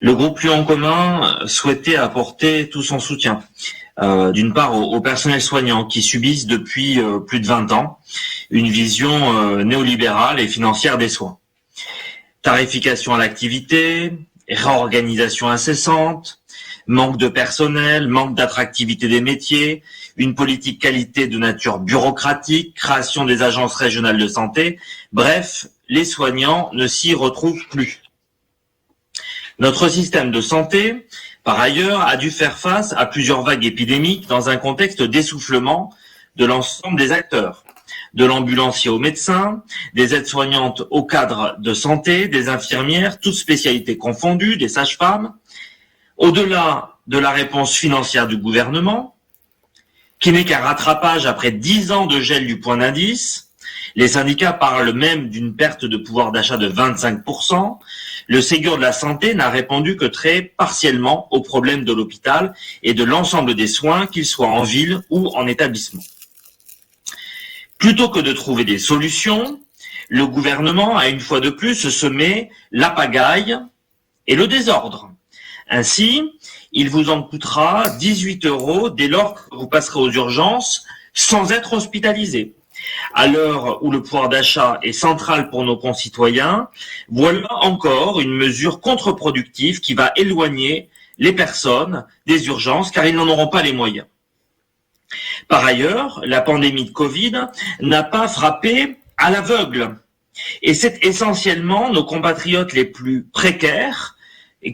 Le groupe Lyon en commun souhaitait apporter tout son soutien, d'une part au personnel soignant qui subissent depuis plus de 20 ans une vision néolibérale et financière des soins. Tarification à l'activité, réorganisation incessante, manque de personnel, manque d'attractivité des métiers, une politique qualité de nature bureaucratique, création des agences régionales de santé, bref, les soignants ne s'y retrouvent plus. Notre système de santé, par ailleurs, a dû faire face à plusieurs vagues épidémiques dans un contexte d'essoufflement de l'ensemble des acteurs, de l'ambulancier au médecin, des aides-soignantes aux cadres de santé, des infirmières, toutes spécialités confondues, des sages-femmes. Au-delà de la réponse financière du gouvernement, qui n'est qu'un rattrapage après 10 ans de gel du point d'indice, les syndicats parlent même d'une perte de pouvoir d'achat de 25%. Le Ségur de la santé n'a répondu que très partiellement aux problèmes de l'hôpital et de l'ensemble des soins, qu'ils soient en ville ou en établissement. Plutôt que de trouver des solutions, le gouvernement a une fois de plus semé la pagaille et le désordre. Ainsi, il vous en coûtera 18 € dès lors que vous passerez aux urgences sans être hospitalisé. À l'heure où le pouvoir d'achat est central pour nos concitoyens, voilà encore une mesure contre-productive qui va éloigner les personnes des urgences car ils n'en auront pas les moyens. Par ailleurs, la pandémie de Covid n'a pas frappé à l'aveugle et c'est essentiellement nos compatriotes les plus précaires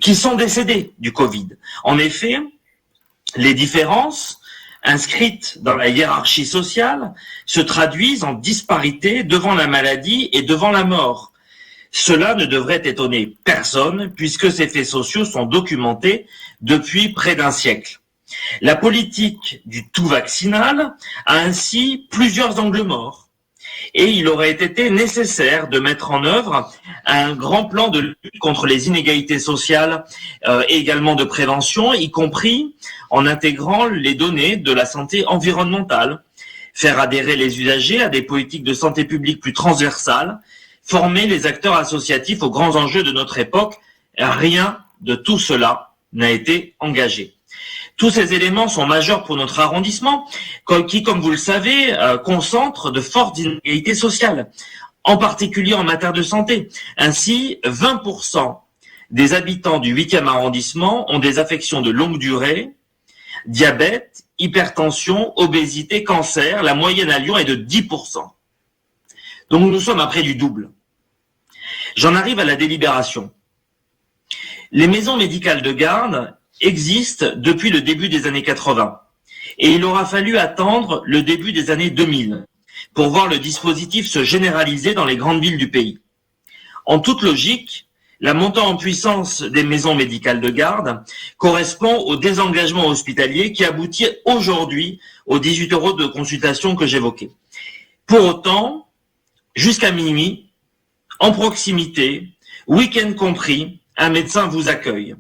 qui sont décédés du Covid. En effet, les différences inscrites dans la hiérarchie sociale se traduisent en disparité devant la maladie et devant la mort. Cela ne devrait étonner personne puisque ces faits sociaux sont documentés depuis près d'un siècle. La politique du tout vaccinal a ainsi plusieurs angles morts. Et il aurait été nécessaire de mettre en œuvre un grand plan de lutte contre les inégalités sociales et également de prévention, y compris en intégrant les données de la santé environnementale, faire adhérer les usagers à des politiques de santé publique plus transversales, former les acteurs associatifs aux grands enjeux de notre époque. Rien de tout cela n'a été engagé. Tous ces éléments sont majeurs pour notre arrondissement, qui, comme vous le savez, concentre de fortes inégalités sociales, en particulier en matière de santé. Ainsi, 20% des habitants du 8e arrondissement ont des affections de longue durée, diabète, hypertension, obésité, cancer. La moyenne à Lyon est de 10%. Donc nous sommes à près du double. J'en arrive à la délibération. Les maisons médicales de garde existe depuis le début des années 80 et il aura fallu attendre le début des années 2000 pour voir le dispositif se généraliser dans les grandes villes du pays. En toute logique, la montée en puissance des maisons médicales de garde correspond au désengagement hospitalier qui aboutit aujourd'hui aux 18 € de consultation que j'évoquais. Pour autant, jusqu'à minuit, en proximité, week-end compris, un médecin vous accueille.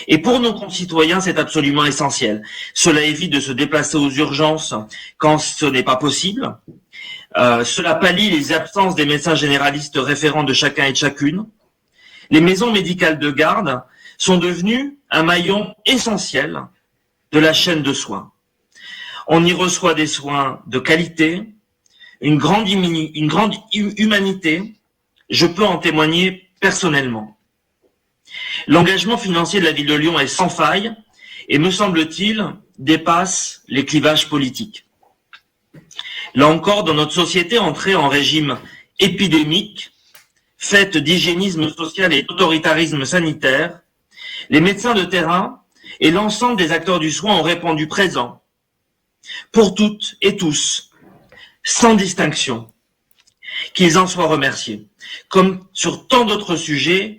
Et pour nos concitoyens, c'est absolument essentiel. Cela évite de se déplacer aux urgences quand ce n'est pas possible. Cela pallie les absences des médecins généralistes référents de chacun et de chacune. Les maisons médicales de garde sont devenues un maillon essentiel de la chaîne de soins. On y reçoit des soins de qualité, une grande humanité. Je peux en témoigner personnellement. L'engagement financier de la ville de Lyon est sans faille et, me semble-t-il, dépasse les clivages politiques. Là encore, dans notre société entrée en régime épidémique, faite d'hygiénisme social et d'autoritarisme sanitaire, les médecins de terrain et l'ensemble des acteurs du soin ont répondu présent pour toutes et tous, sans distinction. Qu'ils en soient remerciés. Comme sur tant d'autres sujets,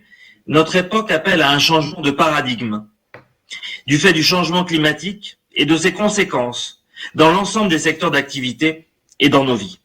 notre époque appelle à un changement de paradigme, du fait du changement climatique et de ses conséquences dans l'ensemble des secteurs d'activité et dans nos vies.